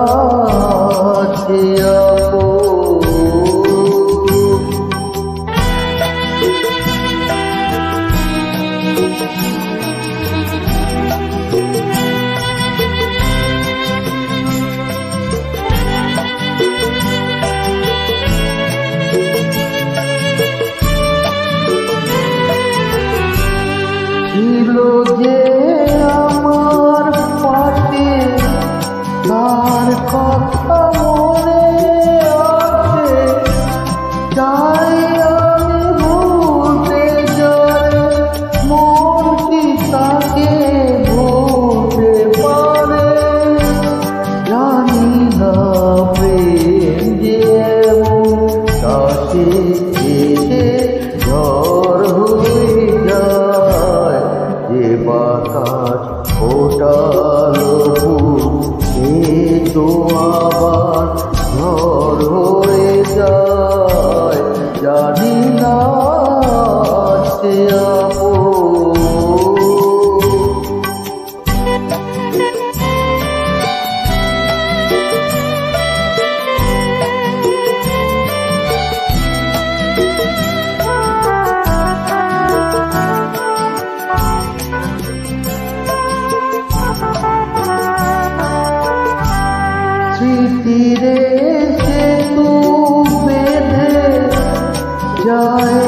আছে ছিল যে আমার পাশে তার কথা মনে আছে, চাই আমি ভুলতে যাই, মন কি তাকে ভুলতে পারে? জানি না প্রেম যে এমন কাছে এসে ঝড় হয়ে যায়, যে বাতাস ফোটালো ফুল সে তো আবার ঝড় হয়ে যায়। জানি না সে স্মৃতিরে সেতু বেঁধে যায়